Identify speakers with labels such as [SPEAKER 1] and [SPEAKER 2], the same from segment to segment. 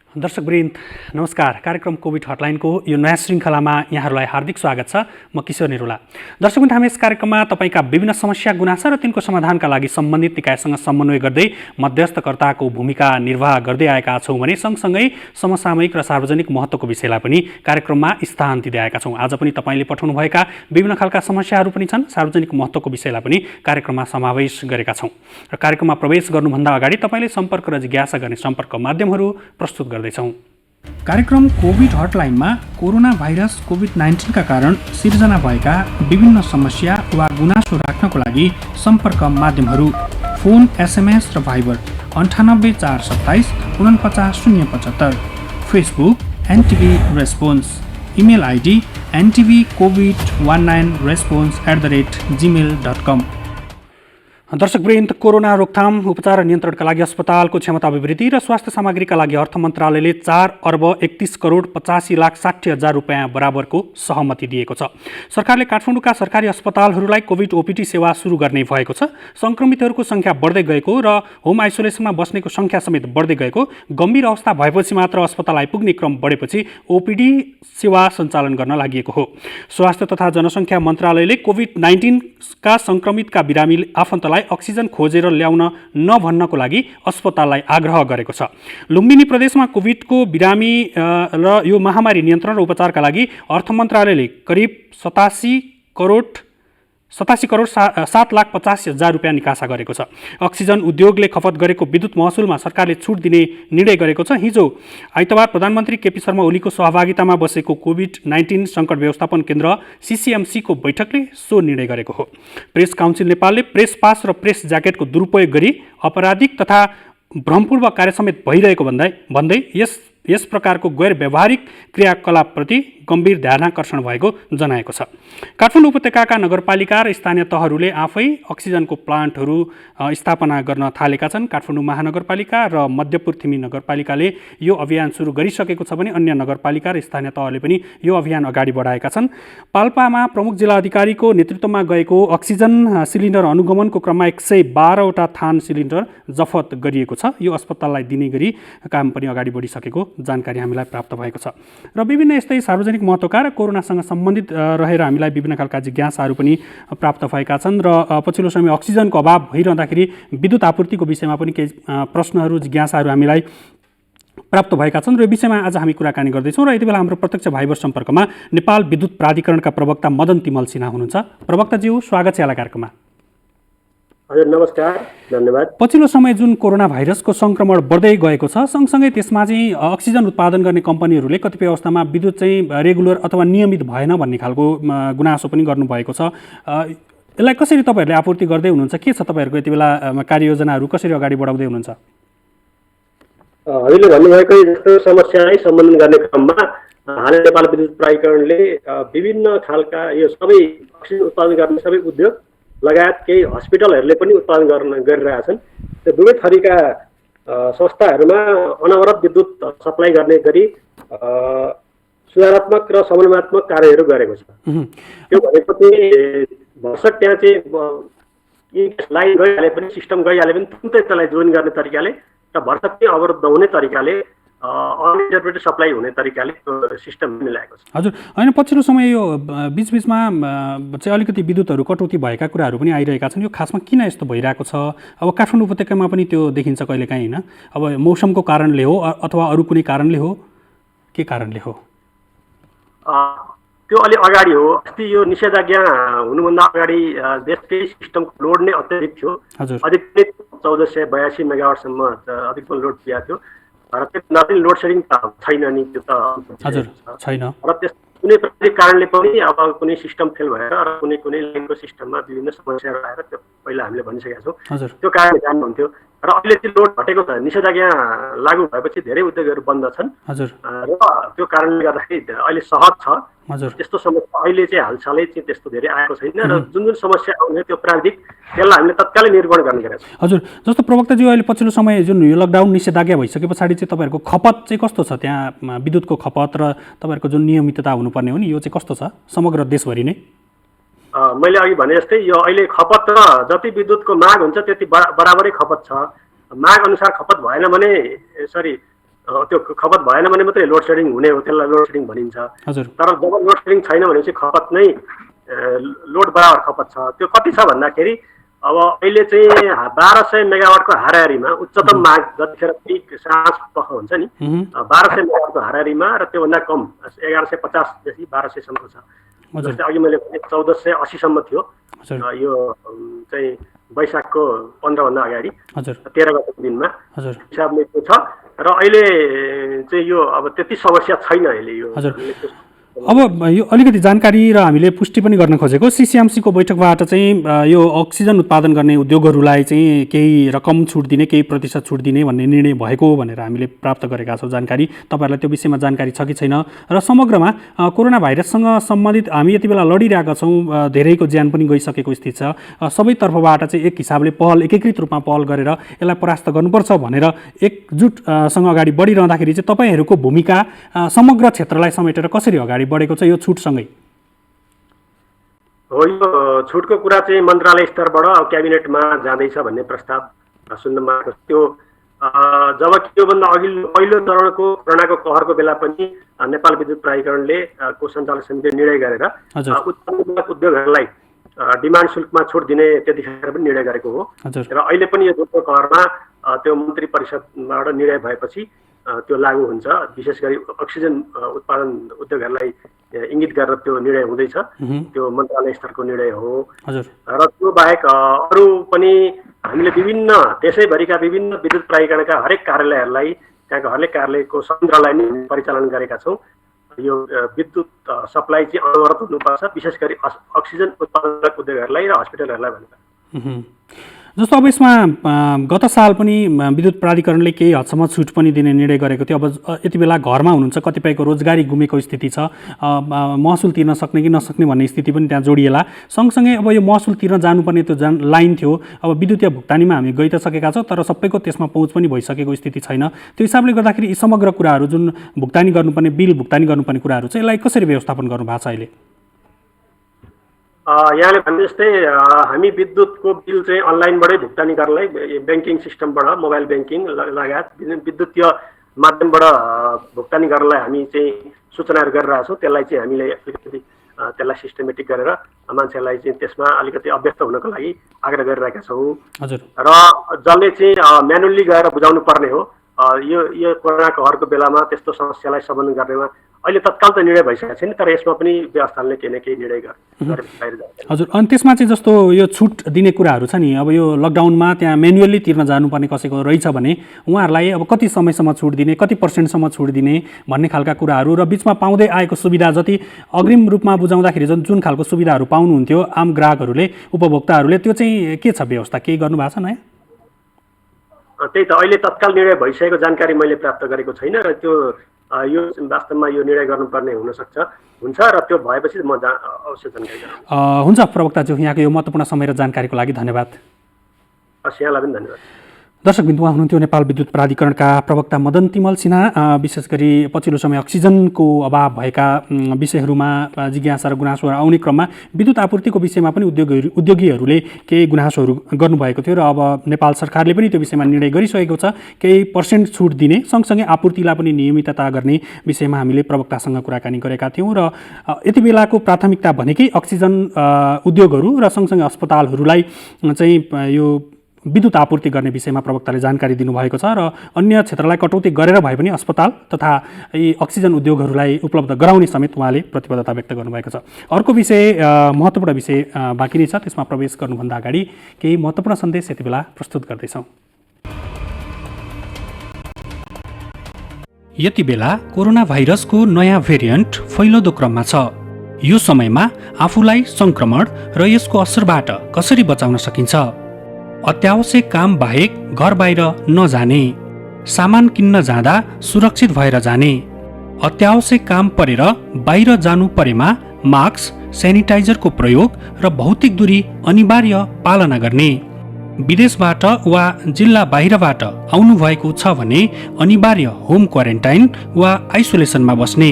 [SPEAKER 1] दर्शकवृन्द नमस्कार। कार्यक्रम कोभिड हटलाइनको यो नयाँ श्रृङ्खलामा यहाँहरूलाई हार्दिक स्वागत छ। म किशोर निरुला। दर्शकवृन्द, हामी यस कार्यक्रममा तपाईका विभिन्न समस्या गुनासा र तिनको समाधानका लागि सम्बन्धित निकायसँग समन्वय गर्दै मध्यस्थकर्ताको भूमिका निर्वाह गर्दै आएका छौँ भने सँगसँगै समसामयिक र सार्वजनिक महत्त्वको विषयलाई पनि कार्यक्रममा स्थान दिँदै आएका छौँ। आज पनि तपाईँले पठाउनुभएका विभिन्न खालका समस्याहरू पनि छन्। सार्वजनिक महत्त्वको विषयलाई पनि कार्यक्रममा समावेश गरेका छौँ र कार्यक्रममा प्रवेश गर्नुभन्दा अगाडि तपाईँले सम्पर्क र जिज्ञासा गर्ने सम्पर्क माध्यमहरू प्रस्तुत गर्दैछौँ। कार्यक्रम कोभिड हटलाइनमा कोरोना भाइरस कोभिड-19 का कारण सिर्जना भएका विभिन्न समस्या वा गुनासो राख्नको लागि सम्पर्क माध्यमहरू फोन, SMS र Viber 98 427 49 075, Facebook NTV response, email ID ntvcovid19response@gmail.com। दर्शकवृन्द, कोरोना रोकथाम, उपचार र नियन्त्रणका लागि अस्पतालको क्षमता अभिवृद्धि र स्वास्थ्य सामग्रीका लागि अर्थ मन्त्रालयले 4 अर्ब 31 करोड 85 लाख 60 हजार रुपियाँ बराबरको सहमति दिएको छ। सरकारले काठमाडौँका सरकारी अस्पतालहरूलाई कोभिड ओपिटी सेवा सुरु गर्ने भएको छ। सङ्क्रमितहरूको सङ्ख्या बढ्दै गएको र होम आइसोलेसनमा बस्नेको सङ्ख्या समेत बढ्दै गएको, गम्भीर अवस्था भएपछि मात्र अस्पताल आइपुग्ने क्रम बढेपछि ओपिडी सेवा सञ्चालन गर्न लागि हो। स्वास्थ्य तथा जनसङ्ख्या मन्त्रालयले कोभिड-19 का सङ्क्रमितका बिरामी आफन्तलाई अक्सिजन खोजेर ल्याउन नभन्नको लागि अस्पताललाई आग्रह गरेको छ। लुम्बिनी प्रदेशमा कोभिडको बिरामी र यो महामारी नियन्त्रण र उपचारका लागि अर्थ मन्त्रालयले करिब 87 करोड 7 लाख 50 हजार रुपियाँ निकासा गरेको छ। अक्सिजन उद्योगले खपत गरेको विद्युत महसुलमा सरकारले छुट दिने निर्णय गरेको छ। हिजो आइतबार प्रधानमन्त्री केपी शर्मा ओलीको सहभागितामा बसेको कोभिड-19 सङ्कट व्यवस्थापन केन्द्र CCMC को बैठकले सो निर्णय गरेको हो। प्रेस काउन्सिल नेपालले प्रेस पास र प्रेस ज्याकेटको दुरुपयोग गरी आपराधिक तथा भ्रमपूर्वक कार्य समेत भइरहेको भन्दै यस प्रकारको गैर व्यावहारिक क्रियाकलापप्रति गम्भीर ध्यानाकर्षण भएको जनाएको छ। काठमाडौँ उपत्यकाका नगरपालिका र स्थानीय तहहरूले आफै अक्सिजनको प्लान्टहरू स्थापना गर्न थालेका छन्। काठमाडौँ महानगरपालिका र मध्यपूर्व नगरपालिकाले यो अभियान सुरु गरिसकेको छ भने अन्य नगरपालिका र स्थानीय तहले पनि यो अभियान अगाडि बढाएका छन्। पाल्पामा प्रमुख जिल्ला अधिकारीको नेतृत्वमा गएको अक्सिजन सिलिन्डर अनुगमनको क्रममा 112 वटा थान सिलिन्डर जफत गरिएको छ। यो अस्पताललाई दिने गरी काम पनि अगाडि बढिसकेको जानकारी हामीलाई प्राप्त भएको छ। र विभिन्न यस्तै सार्वजनिक महत्त्वका र कोरोनासँग सम्बन्धित रहेर हामीलाई विभिन्न खालका जिज्ञासाहरू पनि प्राप्त भएका छन्। र पछिल्लो समय अक्सिजनको अभाव भइरहँदाखेरि विद्युत आपूर्तिको विषयमा पनि केही प्रश्नहरू जिज्ञासाहरू हामीलाई प्राप्त भएका छन् र यो विषयमा आज हामी कुराकानी गर्दैछौँ। र यति बेला हाम्रो प्रत्यक्ष भाइबर सम्पर्कमा नेपाल विद्युत प्राधिकरणका प्रवक्ता मदन तिमल सिन्हा हुनुहुन्छ। प्रवक्ताज्यू, स्वागत छ यहाँलाई कार्यक्रममा।
[SPEAKER 2] हजुर नमस्कार, धन्यवाद।
[SPEAKER 1] पछिल्लो समय जुन कोरोना भाइरसको सङ्क्रमण बढ्दै गएको छ, सँगसँगै त्यसमा चाहिँ अक्सिजन उत्पादन गर्ने कम्पनीहरूले कतिपय अवस्थामा विद्युत चाहिँ रेगुलर अथवा नियमित भएन भन्ने खालको गुनासो पनि गर्नुभएको छ। यसलाई कसरी तपाईँहरूले आपूर्ति गर्दै हुनुहुन्छ? के छ तपाईँहरूको यति बेला कार्ययोजनाहरू कसरी अगाडि बढाउँदै हुनुहुन्छ?
[SPEAKER 2] हजुरले भन्नुभएकै जस्तो समस्यालाई सम्बोधन गर्ने क्रममा हाल नेपाल विद्युत प्राधिकरणले विभिन्न खालका यो सबै अक्सिजन उत्पादन गर्ने सबै उद्योग लगायत केही हस्पिटलहरूले पनि उत्पादन गरिरहेछन्। त्यो दुवै थरीका संस्थाहरूमा अनवरत विद्युत सप्लाई गर्ने गरी सुधारात्मक र समन्वयात्मक कार्यहरू गरेको छ। त्यो भनेको चाहिँ भर्सक त्यहाँ चाहिँ लाइन गइहाले पनि, सिस्टम गइहाले पनि तुरुन्तै त्यसलाई जोइन गर्ने तरिकाले र भर्सक चाहिँ अवरुद्ध हुने तरिकाले अनइन्टरप्रेटेड सप्लाई हुने तरिकाले त्यो सिस्टम मिलाएको छ।
[SPEAKER 1] हजुर, होइन पछिल्लो समय यो बिचबिचमा चाहिँ अलिकति विद्युतहरू कटौती भएका कुराहरू पनि आइरहेका छन्। यो खासमा किन यस्तो भइरहेको छ? अब काठमाडौँ उपत्यकामा पनि त्यो देखिन्छ कहिलेकाहीँ, होइन? अब मौसमको कारणले हो अथवा अरू कुनै कारणले हो? के कारणले हो?
[SPEAKER 2] त्यो अलि अगाडि हो। अस्ति यो निषेधाज्ञा हुनुभन्दा अगाडि देशकै सिस्टमको लोड नै अत्याधिक थियो। अधिकतम 1482 मेगावाटसम्म अधिकतम लोड दिएको थियो। र त्यसमा पनि लोड सेडिङ छैन नि, त्यो त
[SPEAKER 1] छैन।
[SPEAKER 2] र त्यस कुनै प्राकृतिक कारणले पनि अब कुनै सिस्टम फेल भएर र कुनै लाइनको सिस्टममा विभिन्न समस्याहरू आएर त्यो पहिला हामीले भनिसकेका छौँ। त्यो कारणले जान्नुहुन्थ्यो। र अहिले त्यो लोड घटेको छ। निषेधाज्ञा लागू भएपछि धेरै उद्योगहरू बन्द छन् र त्यो कारणले गर्दाखेरि अहिले सहज छ। त्यस्तो समस्या अहिले चाहिँ हालसालै चाहिँ त्यस्तो धेरै आएको छैन र जुन समस्या आउने त्यो प्राविधिक त्यसलाई हामीले तत्कालै निर्माण गर्ने गरेका छौँ।
[SPEAKER 1] हजुर, जस्तो प्रवक्ताज्यू, अहिले पछिल्लो समय जुन यो लकडाउन निषेधाज्ञा भइसके पछाडि चाहिँ तपाईँहरूको खपत चाहिँ कस्तो छ? त्यहाँ विद्युतको खपत र तपाईँहरूको जुन नियमितता हुनुपर्ने हो नि, यो चाहिँ कस्तो छ समग्र देशभरि नै?
[SPEAKER 2] मैले अघि भने जस्तै यो अहिले खपत र जति विद्युतको माग हुन्छ त्यति बराबरै खपत छ। माग अनुसार खपत भएन भने त्यो खपत भएन भने मात्रै लोड सेडिङ हुने हो, त्यसलाई लोड सेडिङ भनिन्छ। तर जब लोड सेडिङ छैन भनेपछि खपत नै लोड बराबर खपत छ। त्यो कति छ भन्दाखेरि अब अहिले चाहिँ 1200 मेगावाटको हाराहारीमा उच्चतम माग जतिखेर पिक साँझ पख हुन्छ नि 1200 मेगावाटको हाराहारीमा र त्योभन्दा कम 1150 देखि 1200 सम्म छ। जस्तै अघि मैले भने 1480 सम्म थियो यो चाहिँ वैशाखको 15 भन्दा अगाडि 13 गतेको दिनमा हिसाबले त्यो छ र अहिले चाहिँ यो अब त्यति समस्या छैन अहिले यो।
[SPEAKER 1] अब यो अलिकति जानकारी र हामीले पुष्टि पनि गर्न खोजेको सिसिएमसीको बैठकबाट चाहिँ यो अक्सिजन उत्पादन गर्ने उद्योगहरूलाई चाहिँ केही रकम छुट दिने, केही प्रतिशत छुट दिने भन्ने निर्णय भएको भनेर हामीले प्राप्त गरेका छौँ जानकारी। तपाईँहरूलाई त्यो विषयमा जानकारी छ कि छैन? र समग्रमा कोरोना भाइरससँग सम्बन्धित हामी यति बेला लडिरहेका छौँ, धेरैको ज्यान पनि गइसकेको स्थिति छ। सबै तर्फबाट चाहिँ एक हिसाबले पहल, एकीकृत रूपमा पहल गरेर यसलाई परास्त गर्नुपर्छ भनेर एकजुटसँग अगाडि बढिरहँदाखेरि चाहिँ तपाईँहरूको भूमिका समग्र क्षेत्रलाई समेटेर कसरी अगाडि बढेको छ यो छुटसँगै?
[SPEAKER 2] हो, यो छुटको कुरा चाहिँ मन्त्रालय स्तरबाट क्याबिनेटमा जाँदैछ भन्ने प्रस्ताव सुन्नमा आएको थियो। जब योभन्दा अघिल्लो पहिलो चरणको कोरोनाको कहरको बेला पनि नेपाल विद्युत प्राधिकरणले को सञ्चालक समितिले निर्णय गरेर उत्पादक उद्योगहरूलाई डिमान्ड शुल्कमा छुट दिने त्यतिखेर पनि निर्णय गरेको हो र अहिले पनि यो दोस्रो कहरमा त्यो मन्त्री परिषदबाट निर्णय भएपछि त्यो लागू हुन्छ। विशेष गरी अक्सिजन उत्पादन उद्योगहरूलाई इङ्गित गरेर त्यो निर्णय हुँदैछ। त्यो मन्त्रालय स्तरको निर्णय हो र त्यो बाहेक अरू पनि हामीले विभिन्न देशैभरिका विभिन्न विद्युत प्राधिकरणका हरेक कार्यालयहरूलाई, त्यहाँको हरेक कार्यालयको संयन्त्रलाई नै परिचालन गरेका छौँ। यो विद्युत सप्लाई चाहिँ अनवरत हुनुपर्छ, विशेष गरी अक्सिजन उत्पादक उद्योगहरूलाई र हस्पिटलहरूलाई भनेर।
[SPEAKER 1] जस्तो अब यसमा गत साल पनि विद्युत प्राधिकरणले केही हदसम्म छुट पनि दिने निर्णय गरेको थियो। अब यति बेला घरमा हुनुहुन्छ, कतिपयको रोजगारी गुमेको स्थिति छ, महसुल तिर्न सक्ने कि नसक्ने भन्ने स्थिति पनि त्यहाँ जोडिएला। सँगसँगै अब यो महसुल तिर्न जानुपर्ने त्यो लाइन थियो, अब विद्युतीय भुक्तानीमा हामी गइ त सकेका छौँ तर सबैको त्यसमा पहुँच पनि भइसकेको स्थिति छैन। त्यो हिसाबले गर्दाखेरि यी समग्र कुराहरू जुन भुक्तानी गर्नुपर्ने, बिल भुक्तानी गर्नुपर्ने कुराहरू चाहिँ यसलाई कसरी व्यवस्थापन गर्नु भएको छ अहिले?
[SPEAKER 2] यहाँले भने जस्तै हामी विद्युतको बिल चाहिँ अनलाइनबाटै भुक्तानी गर्नलाई ब्याङ्किङ सिस्टमबाट, मोबाइल ब्याङ्किङ लगायत विद्युतीय माध्यमबाट भुक्तानी गर्नलाई हामी चाहिँ सूचनाहरू गरिरहेका छौँ। त्यसलाई चाहिँ हामीले अलिकति त्यसलाई सिस्टमेटिक गरेर मान्छेलाई चाहिँ त्यसमा अलिकति अभ्यस्त हुनको लागि आग्रह गरिरहेका छौँ। र जसले चाहिँ म्यानुअली गएर बुझाउनु पर्ने हो, यो कोरोना कहरको बेलामा त्यस्तो समस्यालाई समाधान गर्नेमा अहिले तत्काल त निर्णय भइसकेको छैन, तर यसमा पनि व्यवस्थाले केही न केही निर्णय गरेर बाहिर जान्छ।
[SPEAKER 1] हजुर, अनि त्यसमा चाहिँ जस्तो यो छुट दिने कुराहरू छ नि, अब यो लकडाउनमा त्यहाँ म्यानुअली तिर्न जानुपर्ने कसैको रहेछ भने उहाँहरूलाई अब कति समयसम्म छुट दिने, कति पर्सेन्टसम्म छुट दिने भन्ने खालका कुराहरू र बिचमा पाउँदै आएको सुविधा जति अग्रिम रूपमा बुझाउँदाखेरि जुन खालको सुविधाहरू पाउनुहुन्थ्यो आम ग्राहकहरूले, उपभोक्ताहरूले, त्यो चाहिँ के छ व्यवस्था? केही गर्नु भएको छ नयाँ?
[SPEAKER 2] त्यही त अहिले तत्काल निर्णय भइसकेको जानकारी मैले प्राप्त गरेको छैन र त्यो यो वास्तवमा यो निर्णय गर्नुपर्ने हुन्छ र त्यो भएपछि म अवश्य जानकारी गराउँछु।
[SPEAKER 1] हुन्छ प्रवक्ताज्यू, यहाँको यो महत्त्वपूर्ण समय र जानकारीको लागि धन्यवाद।
[SPEAKER 2] यहाँलाई पनि धन्यवाद।
[SPEAKER 1] दर्शकबिन्दु, उहाँ हुनुहुन्थ्यो नेपाल विद्युत प्राधिकरणका प्रवक्ता मदन तिमल सिन्हा। विशेष गरी पछिल्लो समय अक्सिजनको अभाव भएका विषयहरूमा जिज्ञासा र गुनासोहरू आउने क्रममा विद्युत आपूर्तिको विषयमा पनि उद्योगीहरूले केही गुनासोहरू गर्नुभएको थियो र अब नेपाल सरकारले पनि त्यो विषयमा निर्णय गरिसकेको छ। केही पर्सेन्ट छुट दिने सँगसँगै आपूर्तिलाई पनि नियमितता गर्ने विषयमा हामीले प्रवक्तासँग कुराकानी गरेका थियौँ र यति बेलाको प्राथमिकता भनेकै अक्सिजन उद्योगहरू र सँगसँगै अस्पतालहरूलाई चाहिँ यो विद्युत आपूर्ति गर्ने विषयमा प्रवक्ताले जानकारी दिनुभएको छ र अन्य क्षेत्रलाई कटौती गरेर भए पनि अस्पताल तथा यी अक्सिजन उद्योगहरूलाई उपलब्ध गराउने समेत उहाँले प्रतिबद्धता व्यक्त गर्नुभएको छ। अर्को विषय, महत्त्वपूर्ण विषय बाँकी नै छ, त्यसमा प्रवेश गर्नुभन्दा अगाडि केही महत्त्वपूर्ण सन्देश यति बेला प्रस्तुत गर्दैछौँ। यति बेला कोरोना भाइरसको नयाँ भेरिएन्ट फैलदो क्रममा छ। यो समयमा आफूलाई सङ्क्रमण र यसको असरबाट कसरी बचाउन सकिन्छ? अत्यावश्यक काम बाहेक घर बाहिर नजाने, सामान किन्न जाँदा सुरक्षित भएर जाने, अत्यावश्यक काम परेर बाहिर जानु परेमा मास्क, सेनिटाइजरको प्रयोग र भौतिक दूरी अनिवार्य पालना गर्ने, विदेशबाट वा जिल्ला बाहिरबाट आउनुभएको छ भने अनिवार्य होम क्वारेन्टाइन वा आइसोलेसनमा बस्ने,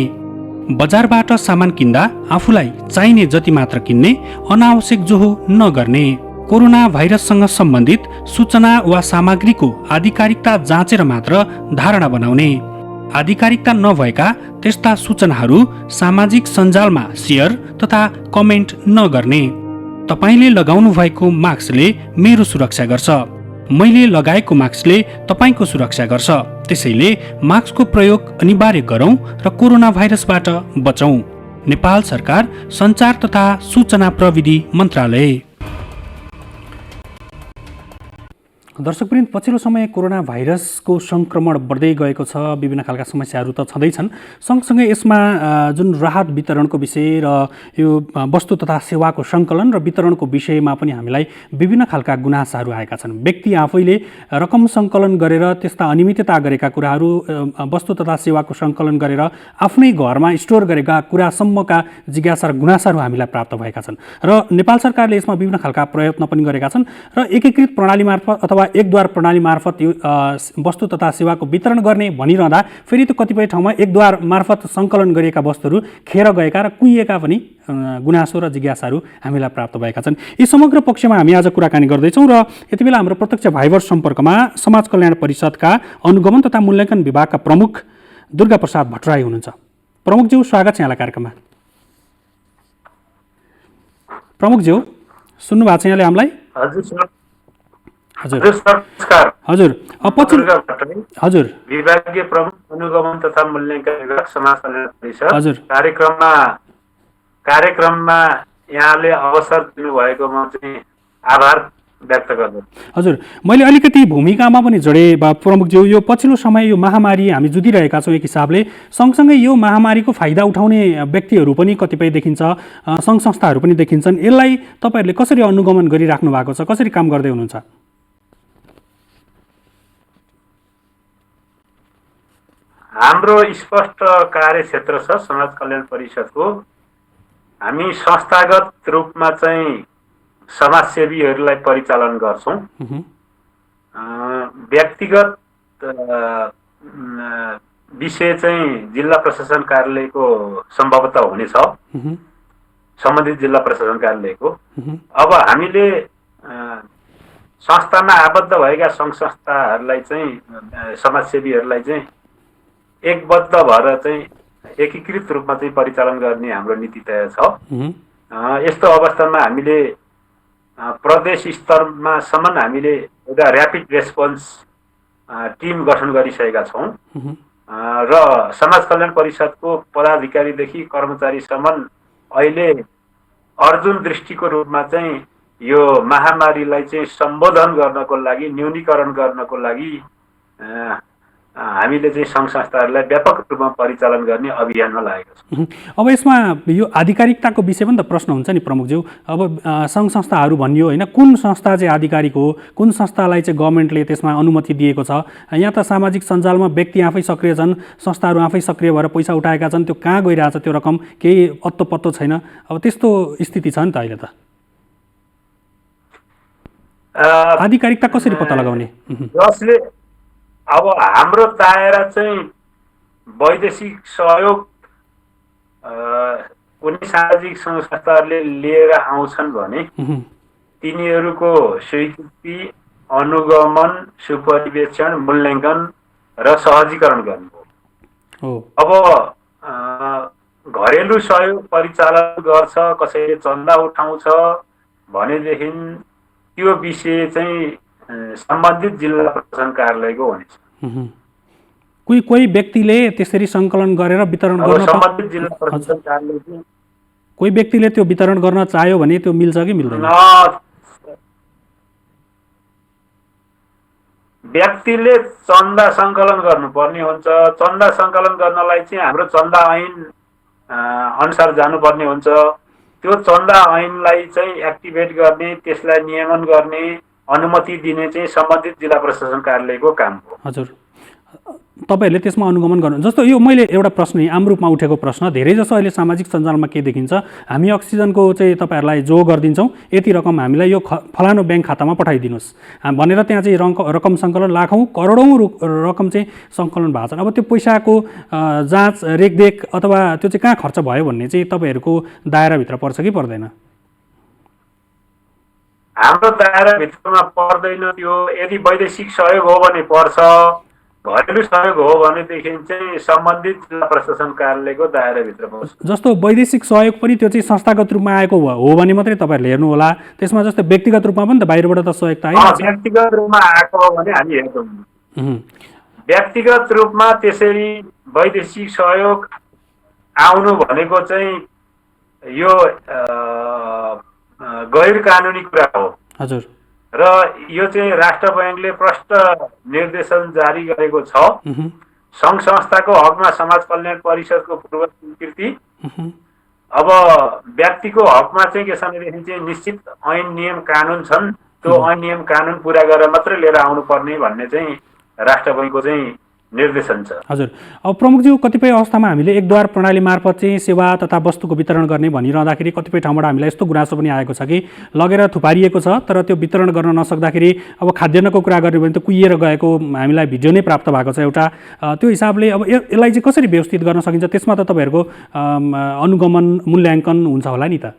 [SPEAKER 1] बजारबाट सामान किन्दा आफूलाई चाहिने जति मात्र किन्ने, अनावश्यक जोहो नगर्ने, कोरोना भाइरससँग सम्बन्धित सूचना वा सामग्रीको आधिकारिकता जाँचेर मात्र धारणा बनाउने, आधिकारिकता नभएका त्यस्ता सूचनाहरू सामाजिक सञ्जालमा सेयर तथा कमेन्ट नगर्ने। तपाईले लगाउनु भएको मास्कले मेरो सुरक्षा गर्छ, मैले लगाएको मास्कले तपाईको सुरक्षा गर्छ। त्यसैले मास्कको प्रयोग अनिवार्य गरौँ र कोरोना भाइरसबाट बचौँ। नेपाल सरकार सञ्चार तथा सूचना प्रविधि मन्त्रालय। दर्शकवृन्द, पछिल्लो समय कोरोना भाइरसको सङ्क्रमण बढ्दै गएको छ। विभिन्न खालका समस्याहरू त छँदैछन्, सँगसँगै यसमा जुन राहत वितरणको विषय र यो वस्तु तथा सेवाको सङ्कलन र वितरणको विषयमा पनि हामीलाई विभिन्न खालका गुनासाहरू आएका छन्। व्यक्ति आफैले रकम सङ्कलन गरेर त्यस्ता अनियमितता गरेका कुराहरू, वस्तु तथा सेवाको सङ्कलन गरेर आफ्नै घरमा स्टोर गरेका कुरासम्मका जिज्ञासा र गुनासाहरू हामीलाई प्राप्त भएका छन् र नेपाल सरकारले यसमा विभिन्न खालका प्रयत्न पनि गरेका छन् र एकीकृत प्रणाली मार्फत अथवा एकद्वार प्रणाली मार्फत यो वस्तु तथा सेवाको वितरण गर्ने भनिरहँदा फेरि त्यो कतिपय ठाउँमा एकद्वार मार्फत सङ्कलन गरिएका वस्तुहरू खेर गएका र कुहिएका पनि गुनासो र जिज्ञासाहरू हामीलाई प्राप्त भएका छन्। यी समग्र पक्षमा हामी आज कुराकानी गर्दैछौँ र यति बेला हाम्रो प्रत्यक्ष भाइबर सम्पर्कमा समाज कल्याण परिषदका अनुगमन तथा मूल्याङ्कन विभागका प्रमुख दुर्गा प्रसाद भट्टराई हुनुहुन्छ। प्रमुखज्यू, स्वागत छ यहाँलाई कार्यक्रममा। प्रमुखज्यू, सुन्नुभएको छ यहाँले हामीलाई? हजुर हजुर हजुर
[SPEAKER 3] विभागीय प्रमुख अनुगमन तथा मूल्याङ्कन विभाग समाज कल्याण परिषद। हजुर, कार्यक्रममा यहाँले अवसर दिनुभएकोमा चाहिँ आभार व्यक्त गर्छु।
[SPEAKER 1] हजुर, मैले अलिकति भूमिकामा पनि जोडेँ प्रमुखज्यू। यो पछिल्लो समय यो महामारी हामी जुधिरहेका छौँ एक हिसाबले, सँगसँगै यो महामारीको फाइदा उठाउने व्यक्तिहरू पनि कतिपय देखिन्छ, सङ्घ संस्थाहरू पनि देखिन्छन्। यसलाई तपाईँहरूले कसरी अनुगमन गरिराख्नु भएको छ, कसरी काम गर्दै हुनुहुन्छ?
[SPEAKER 3] हाम्रो स्पष्ट कार्यक्षेत्र छ समाज कल्याण परिषदको। हामी संस्थागत रूपमा चाहिँ समाजसेवीहरूलाई परिचालन गर्छौँ। व्यक्तिगत विषय चाहिँ जिल्ला प्रशासन कार्यालयको सम्भवतः हुनेछ, सम्बन्धित जिल्ला प्रशासन कार्यालयको। अब हामीले संस्थामा आबद्ध भएका सङ्घ संस्थाहरूलाई चाहिँ, समाजसेवीहरूलाई चाहिँ एकबद्ध भएर चाहिँ एकीकृत रूपमा चाहिँ परिचालन गर्ने हाम्रो नीति तय छ। यस्तो अवस्थामा हामीले प्रदेश स्तरमा सम्म हामीले एउटा ऱ्यापिड रेस्पोन्स टिम गठन गरिसकेका छौँ र समाज कल्याण परिषदको पदाधिकारीदेखि कर्मचारीसम्म अहिले अर्जुन दृष्टिको रूपमा चाहिँ यो महामारीलाई चाहिँ सम्बोधन गर्नको लागि, न्यूनीकरण गर्नको लागि हामीले चाहिँ सङ्घ संस्थाहरूलाई व्यापक रूपमा परिचालन गर्ने अभियानमा लागेका छौँ।
[SPEAKER 1] अब यसमा यो आधिकारिकताको विषय पनि त प्रश्न हुन्छ नि प्रमुखज्यू। अब सङ्घ संस्थाहरू भनियो होइन, कुन संस्था चाहिँ आधिकारिक हो, कुन संस्थालाई चाहिँ गभर्मेन्टले त्यसमा अनुमति दिएको छ? यहाँ त सामाजिक सञ्जालमा व्यक्ति आफै सक्रिय छन्, संस्थाहरू आफै सक्रिय भएर पैसा उठाएका छन्, त्यो कहाँ गइरहेछ त्यो रकम केही अत्तो पत्तो छैन। अब त्यस्तो स्थिति छ नि त अहिले त। आधिकारिकता कसरी पत्ता लगाउने?
[SPEAKER 3] जसले अब हाम्रो दायरा चाहिँ वैदेशिक सहयोग कुनै सामाजिक संस्थाहरूले लिएर आउँछन् भने तिनीहरूको स्वीकृति, अनुगमन, सुपरिवेक्षण, मूल्याङ्कन र सहजीकरण गर्नु। अब घरेलु सहयोग परिचालन गर्छ, कसैले चन्दा उठाउँछ भनेदेखि त्यो विषय चाहिँ सम्बन्धित जिल्ला प्रशासन कार्यालयको हुनेछ।
[SPEAKER 1] कोही व्यक्तिले त्यसरी सङ्कलन गरेर वितरण गर्न,
[SPEAKER 3] सम्बन्धित जिल्ला प्रशासन कार्यालय
[SPEAKER 1] कोही व्यक्तिले त्यो वितरण गर्न चाह्यो भने त्यो मिल्छ कि मिल्दैन?
[SPEAKER 3] व्यक्तिले चन्दा सङ्कलन गर्नुपर्ने हुन्छ। चन्दा सङ्कलन गर्नलाई चाहिँ हाम्रो चन्दा ऐन अनुसार जानुपर्ने हुन्छ। त्यो चन्दा ऐनलाई चाहिँ एक्टिभेट गर्ने, त्यसलाई नियमन गर्ने, अनुमति दिने चाहिँ सम्बन्धित जिल्ला प्रशासन कार्यालयको काम हो।
[SPEAKER 1] हजुर, तपाईँहरूले त्यसमा अनुगमन गर्नु। जस्तो यो मैले एउटा प्रश्न आम रूपमा उठेको प्रश्न, धेरै जसो अहिले सामाजिक सञ्जालमा के देखिन्छ, हामी अक्सिजनको चाहिँ तपाईँहरूलाई जो गरिदिन्छौँ, यति रकम हामीलाई यो फलानु ब्याङ्क खातामा पठाइदिनुहोस् भनेर त्यहाँ चाहिँ रकम सङ्कलन लाखौँ करोडौँ रकम चाहिँ सङ्कलन भएको छन्। अब त्यो पैसाको जाँच, रेखदेख अथवा त्यो चाहिँ कहाँ खर्च भयो भन्ने चाहिँ तपाईँहरूको दायराभित्र पर्छ कि पर्दैन?
[SPEAKER 3] हाम्रो दायराभित्रमा पर्दैन त्यो। यदि वैदेशिक सहयोग हो भने पर्छ, घरेलु सहयोग हो भनेदेखि चाहिँ सम्बन्धित जिल्ला प्रशासन कार्यालयको दायराभित्र पर्छ।
[SPEAKER 1] जस्तो वैदेशिक सहयोग पनि त्यो चाहिँ संस्थागत रूपमा आएको हो भने मात्रै तपाईँहरूले हेर्नु होला। त्यसमा जस्तो व्यक्तिगत रूपमा पनि त बाहिरबाट त सहयोग त आइरहेको छ।
[SPEAKER 3] व्यक्तिगत रूपमा आएको हो भने हामी हेर्छौँ। व्यक्तिगत रूपमा त्यसरी वैदेशिक सहयोग आउनु भनेको चाहिँ यो गैर कानुनी कुरा हो।
[SPEAKER 1] हजुर।
[SPEAKER 3] र यो चाहिँ राष्ट्र बैंकले प्रष्ट निर्देशन जारी गरेको छ। सङ्घ संस्थाको हकमा समाज कल्याण परिषदको पूर्व स्वीकृति। अब व्यक्तिको हकमा चाहिँ के छ भनेदेखि चाहिँ निश्चित ऐन नियम कानुन छन्, त्यो ऐन नियम कानुन पुरा गरेर मात्रै लिएर आउनुपर्ने भन्ने चाहिँ राष्ट्र बैंकको चाहिँ निर्देशन छ।
[SPEAKER 1] हजुर। अब प्रमुखज्यू, कतिपय अवस्थामा हामीले एकद्वार प्रणाली मार्फत चाहिँ सेवा तथा वस्तुको वितरण गर्ने भनिरहँदाखेरि कतिपय ठाउँबाट हामीलाई यस्तो गुनासो पनि आएको छ कि लगेर थुपारिएको छ तर त्यो वितरण गर्न नसक्दाखेरि अब खाद्यान्नको कुरा गर्ने भने त कुहिएर गएको हामीलाई भिडियो नै प्राप्त भएको छ एउटा। त्यो हिसाबले अब यसलाई चाहिँ कसरी व्यवस्थित गर्न सकिन्छ? त्यसमा त तपाईँहरूको अनुगमन मूल्याङ्कन हुन्छ होला नि त?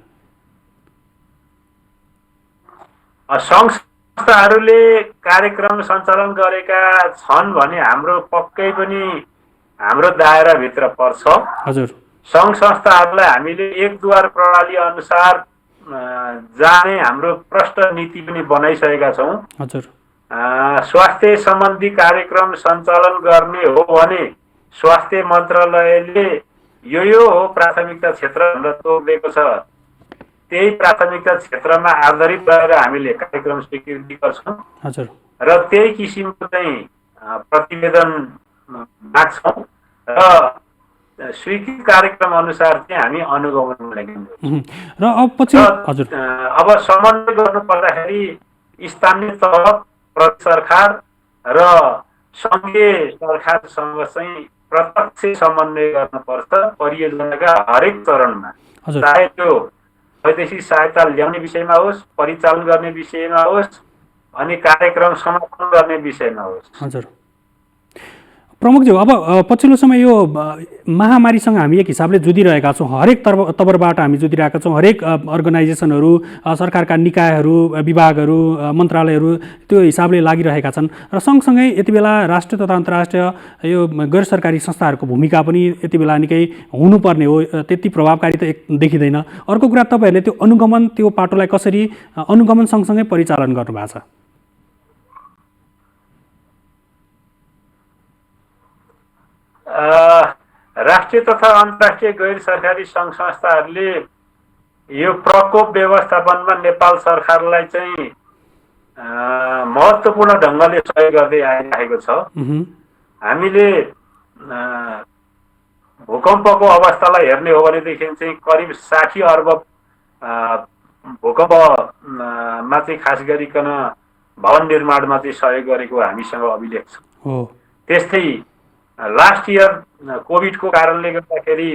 [SPEAKER 3] संस्थाहरूले कार्यक्रम सञ्चालन गरेका छन् भने हाम्रो पक्कै पनि हाम्रो दायराभित्र पर्छ।
[SPEAKER 1] हजुर।
[SPEAKER 3] सङ्घ संस्थाहरूलाई हामीले एकद्वार प्रणाली अनुसार जाने हाम्रो प्रष्ट नीति पनि बनाइसकेका छौँ।
[SPEAKER 1] हजुर।
[SPEAKER 3] स्वास्थ्य सम्बन्धी कार्यक्रम सञ्चालन गर्ने हो भने स्वास्थ्य मन्त्रालयले यो हो प्राथमिकता क्षेत्र भनेर तोकिएको छ। त्यही प्राथमिकता क्षेत्रमा आधारित भएर हामीले कार्यक्रम स्वीकृति गर्छौँ।
[SPEAKER 1] हजुर।
[SPEAKER 3] र त्यही किसिमको चाहिँ प्रतिवेदन माग्छौँ र स्वीकृत कार्यक्रम अनुसार चाहिँ हामी अनुगमन गर्छौँ।
[SPEAKER 1] र अब पछि हजुर,
[SPEAKER 3] अब समन्वय गर्नु पर्दाखेरि स्थानीय तह, प्रदेश सरकार र सङ्घीय सरकारसँग चाहिँ प्रत्यक्ष समन्वय गर्नुपर्छ परियोजनाका हरेक चरणमा। चाहे त्यो वैदेशिक सहायता ल्याउने विषयमा होस्, परिचालन गर्ने विषयमा होस्, अनि कार्यक्रम समापन गर्ने विषयमा होस्।
[SPEAKER 1] हजुर। प्रमुखज्यू, अब पछिल्लो समय यो महामारीसँग हामी एक हिसाबले जुधिरहेका छौँ। हरेक तर्फबाट हामी जुधिरहेका छौँ। हरेक अर्गनाइजेसनहरू, सरकारका निकायहरू, विभागहरू, मन्त्रालयहरू त्यो हिसाबले लागिरहेका छन्। र सँगसँगै यति बेला राष्ट्रिय तथा अन्तर्राष्ट्रिय यो गैर सरकारी संस्थाहरूको भूमिका पनि यति बेला निकै हुनुपर्ने हो। त्यति प्रभावकारी त देखिँदैन। अर्को कुरा, तपाईँहरूले त्यो अनुगमन, त्यो पाटोलाई कसरी अनुगमन सँगसँगै परिचालन गर्नुभएको छ?
[SPEAKER 3] राष्ट्रिय तथा अन्तर्राष्ट्रिय गैर सरकारी सङ्घ संस्थाहरूले यो प्रकोप व्यवस्थापनमा नेपाल सरकारलाई चाहिँ महत्त्वपूर्ण ढङ्गले सहयोग गर्दै आइरहेको छ। हामीले भूकम्पको अवस्थालाई हेर्ने हो भनेदेखि चाहिँ करिब 60 अर्ब भूकम्पमा चाहिँ खास गरिकन भवन निर्माणमा चाहिँ सहयोग गरेको हामीसँग अभिलेख छ। त्यस्तै लास्ट इयर कोभिडको कारणले गर्दाखेरि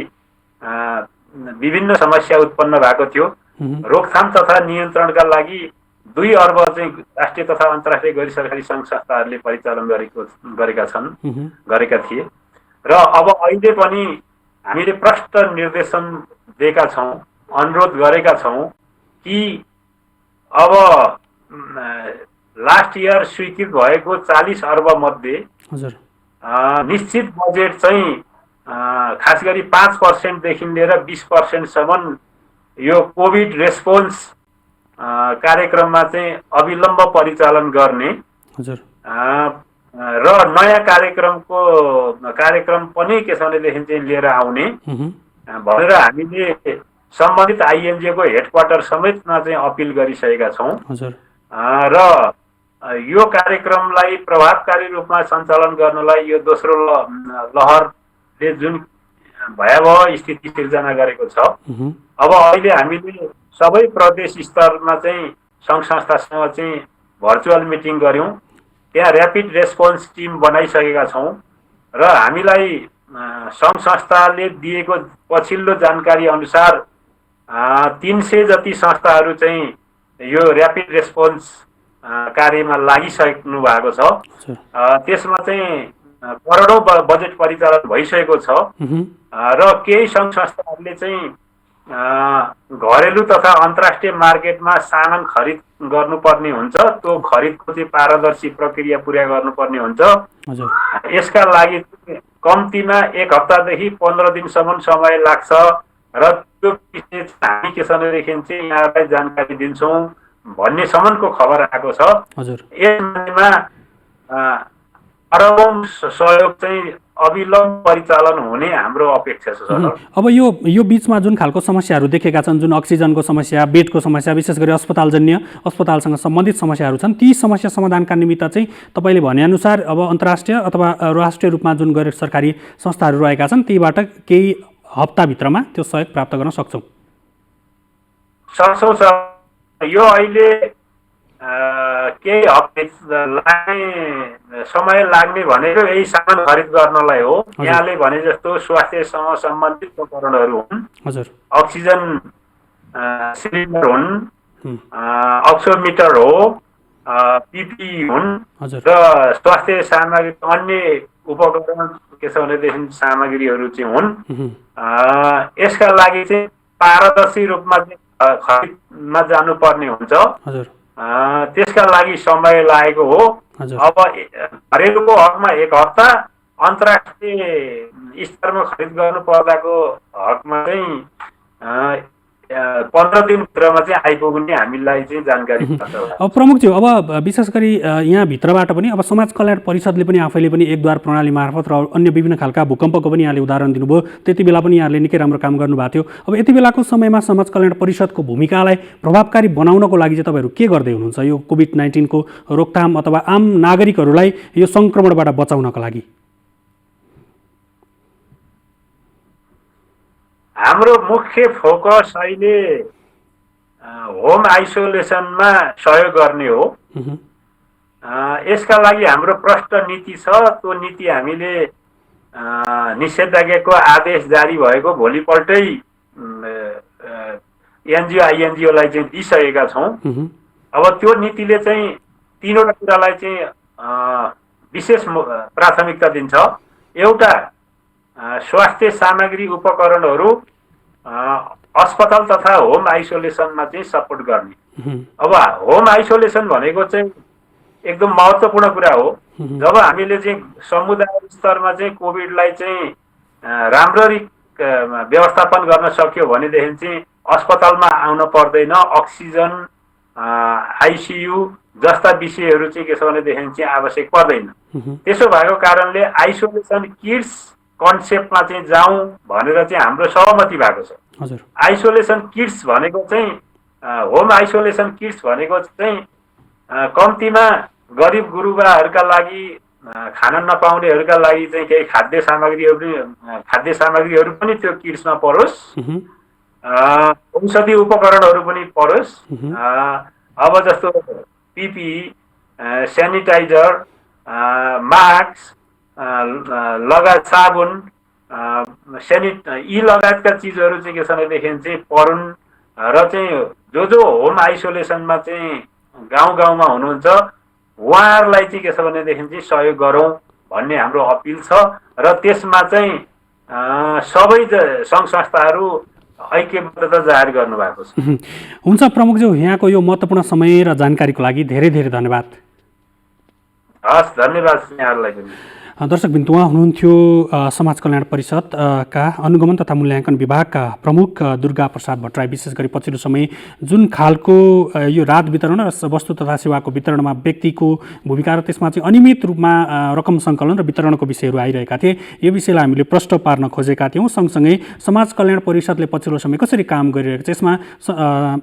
[SPEAKER 3] विभिन्न समस्या उत्पन्न भएको थियो। रोकथाम तथा नियन्त्रणका लागि 2 अर्ब चाहिँ राष्ट्रिय तथा अन्तर्राष्ट्रिय गैर सरकारी सङ्घ संस्थाहरूले परिचालन गरेका थिए। र अब अहिले पनि हामीले प्रष्ट निर्देशन दिएका छौँ, अनुरोध गरेका छौँ कि अब लास्ट इयर स्वीकृत भएको 40 अर्ब मध्ये निश्चित बजेट चाहिँ खास गरी 5% देखि लिएर 20% सम्म यो कोभिड रेस्पोन्स कार्यक्रममा चाहिँ अविलम्ब परिचालन गर्ने र नयाँ कार्यक्रम पनि के छ भनेदेखि चाहिँ लिएर आउने भनेर हामीले सम्बन्धित आइएनजिओको हेडक्वार्टर समेतमा चाहिँ अपिल गरिसकेका छौँ। र यो कार्यक्रमलाई प्रभावकारी रूपमा सञ्चालन गर्नलाई यो दोस्रो लहरले जुन भयावह स्थिति सिर्जना गरेको छ, अब अहिले हामीले सबै प्रदेश स्तरमा चाहिँ सङ्घ संस्थासँग चाहिँ भर्चुअल मिटिङ गऱ्यौँ। त्यहाँ ऱ्यापिड रेस्पोन्स टिम बनाइसकेका छौँ र हामीलाई सङ्घ संस्थाले दिएको पछिल्लो जानकारी अनुसार 300 जति संस्थाहरू चाहिँ यो ऱ्यापिड रेस्पोन्स कार्यमा लागिसक्नु भएको छ। त्यसमा चाहिँ करोडौँ बजेट परिचालन भइसकेको छ र केही सङ्घ संस्थाहरूले चाहिँ घरेलु तथा अन्तर्राष्ट्रिय मार्केटमा सामान खरिद गर्नुपर्ने हुन्छ। त्यो खरिदको चाहिँ पारदर्शी प्रक्रिया पुरा गर्नुपर्ने हुन्छ। यसका लागि कम्तीमा 1 हप्तादेखि 15 दिनसम्म समय लाग्छ र त्यो विषय हामी के छ भनेदेखि चाहिँ यहाँलाई जानकारी दिन्छौँ भन्नेसम्मको खबर आएको छ। यसमा अरबौं सहयोग चाहिँ अविलम्ब परिचालन हुने हाम्रो अपेक्षा छ सर।
[SPEAKER 1] अब यो बीचमा जुन खालको समस्याहरू देखेका छन्, जुन अक्सिजनको समस्या, बेडको समस्या, विशेष गरी अस्पतालसँग सम्बन्धित समस्याहरू छन्, ती समस्या समाधानका निमित्त चाहिँ तपाईँले भनेअनुसार अब अन्तर्राष्ट्रिय अथवा राष्ट्रिय रूपमा जुन गैर सरकारी संस्थाहरू रहेका छन् तीबाट केही हप्ताभित्रमा त्यो सहयोग प्राप्त गर्न सक्छौँ
[SPEAKER 3] सर। यो अहिले केही समय लाग्ने भनेको यही सामान खरिद गर्नलाई हो। यहाँले भने जस्तो स्वास्थ्यसँग सम्बन्धित उपकरणहरू हुन्, अक्सिजन सिलिन्डर हुन्, अक्सोमिटर हो, पिपी हुन् र स्वास्थ्य सामग्री अन्य उपकरण के छ भनेदेखि सामग्रीहरू चाहिँ हुन्। यसका लागि चाहिँ पारदर्शी रूपमा खरिदमा जानुपर्ने हुन्छ। त्यसका लागि समय लागेको हो। अब घरेलुको हकमा 1 हप्ता, अन्तर्राष्ट्रिय स्तरमा खरिद गर्नु पर्दाको हकमा चाहिँ 15 दिनभित्रमा चाहिँ आइपुग्ने हामीलाई चाहिँ जानकारी प्राप्त भयो।
[SPEAKER 1] अब प्रमुखज्यू, अब विशेष गरी यहाँभित्रबाट पनि अब समाज कल्याण परिषदले पनि आफैले पनि एकद्वार प्रणाली मार्फत र अन्य विभिन्न खालका भूकम्पको पनि यहाँले उदाहरण दिनुभयो। त्यति बेला पनि यहाँले निकै राम्रो काम गर्नुभएको थियो। अब यति बेलाको समयमा समाज कल्याण परिषदको भूमिकालाई प्रभावकारी बनाउनको लागि चाहिँ तपाईँहरू के गर्दै हुनुहुन्छ यो कोभिड-19 को रोकथाम अथवा आम नागरिकहरूलाई यो सङ्क्रमणबाट बचाउनको लागि?
[SPEAKER 3] हाम्रो मुख्य फोकस अहिले होम आइसोलेसनमा सहयोग गर्ने हो। यसका लागि हाम्रो प्रष्ट नीति छ। त्यो नीति हामीले निषेधाज्ञाको आदेश जारी भएको भोलिपल्टै एनजिओ आइएनजिओलाई चाहिँ दिइसकेका छौँ। अब त्यो नीतिले चाहिँ 3वटा कुरालाई चाहिँ विशेष प्राथमिकता दिन्छ। एउटा स्वास्थ्य सामग्री उपकरणहरू अस्पताल तथा होम आइसोलेसनमा चाहिँ सपोर्ट गर्ने। अब होम आइसोलेसन भनेको चाहिँ एकदम महत्त्वपूर्ण कुरा हो। जब हामीले चाहिँ समुदाय स्तरमा चाहिँ कोभिडलाई चाहिँ राम्ररी व्यवस्थापन गर्न सक्यो भनेदेखि चाहिँ अस्पतालमा आउन पर्दैन। अक्सिजन, आइसियु जस्ता विषयहरू चाहिँ के छ भनेदेखि चाहिँ आवश्यक पर्दैन। त्यसो भएको कारणले आइसोलेसन किट्स कन्सेप्टमा चाहिँ जाउँ भनेर चाहिँ हाम्रो सहमति भएको छ। आइसोलेसन किट्स भनेको चाहिँ होम आइसोलेसन किट्स भनेको चाहिँ कम्तीमा गरिब गुरुबाहरूका लागि, खान नपाउनेहरूका लागि चाहिँ केही खाद्य सामग्रीहरू पनि त्यो किट्समा परोस्, औषधि उपकरणहरू पनि परोस्। अब जस्तो पिपी, सेनिटाइजर, मास्क लगायत साबुन, यी लगायतका चिजहरू चाहिँ के छ भनेदेखि चाहिँ परुन् र चाहिँ जो होम आइसोलेसनमा चाहिँ गाउँ-गाउँमा हुनुहुन्छ उहाँहरूलाई चाहिँ के छ भनेदेखि चाहिँ सहयोग गरौँ भन्ने हाम्रो अपिल छ। र त्यसमा चाहिँ सबै सङ्घ संस्थाहरू ऐक्यबद्धता जाहेर गर्नुभएको छ।
[SPEAKER 1] हुन्छ प्रमुखज्यू, यहाँको यो महत्त्वपूर्ण समय र जानकारीको लागि धेरै धेरै धन्यवाद।
[SPEAKER 3] हस्, धन्यवाद यहाँहरूलाई पनि।
[SPEAKER 1] दर्शकबिन्दु, उहाँ हुनुहुन्थ्यो समाज कल्याण परिषदका अनुगमन तथा मूल्याङ्कन विभागका प्रमुख दुर्गा प्रसाद भट्टराई। विशेष गरी पछिल्लो समय जुन खालको यो राहत वितरण र वस्तु तथा सेवाको वितरणमा व्यक्तिको भूमिका र त्यसमा चाहिँ अनियमित रूपमा रकम सङ्कलन र वितरणको विषयहरू आइरहेका थिए, यो विषयलाई हामीले प्रश्न पार्न खोजेका थियौँ। सँगसँगै समाज कल्याण परिषदले पछिल्लो समय कसरी काम गरिरहेको छ, यसमा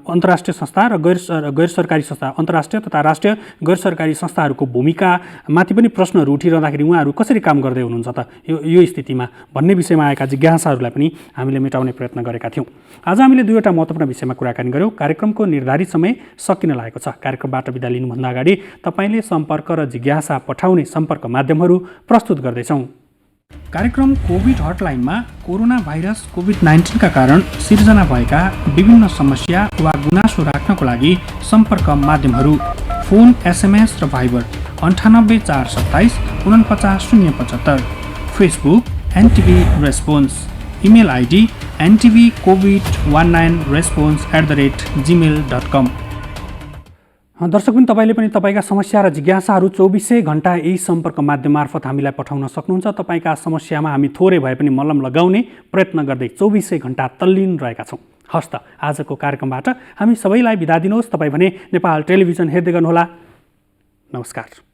[SPEAKER 1] अन्तर्राष्ट्रिय संस्था र गैर सरकारी संस्था, अन्तर्राष्ट्रिय तथा राष्ट्रिय गैर सरकारी संस्थाहरूको भूमिकामाथि पनि प्रश्नहरू उठिरहँदाखेरि उहाँहरू कसरी काम गर्दै हुनुहुन्छ त यो स्थितिमा भन्ने विषयमा आएका जिज्ञासाहरूलाई पनि हामीले मेटाउने प्रयत्न गरेका थियौँ। आज हामीले 2वटा महत्त्वपूर्ण विषयमा कुराकानी गऱ्यौँ। कार्यक्रमको निर्धारित समय सकिन लागेको छ। कार्यक्रमबाट बिदा लिनुभन्दा अगाडि तपाईँले सम्पर्क र जिज्ञासा पठाउने सम्पर्क माध्यमहरू प्रस्तुत गर्दैछौँ। कार्यक्रम कोभिड हटलाइनमा कोरोना भाइरस कोभिड-19 का कारण सिर्जना भएका विभिन्न समस्या वा गुनासो राख्नको लागि सम्पर्क माध्यमहरू फोन, SMS र Viber 98 427 49 075, Facebook NTV response, email ID ntvcovid19response@gmail.com। दर्शकबिन तपाईँले पनि तपाईँका समस्या र जिज्ञासाहरू 24 घण्टा यही सम्पर्क माध्यम मार्फत हामीलाई पठाउन सक्नुहुन्छ। तपाईँका समस्यामा हामी थोरै भए पनि मलम लगाउने प्रयत्न गर्दै 24 घण्टा तल्लीन रहेका छौँ। हस् त, आजको कार्यक्रमबाट हामी सबैलाई बिदा दिनुहोस्। तपाईँ भने नेपाल टेलिभिजन हेर्दै गर्नुहोला। नमस्कार।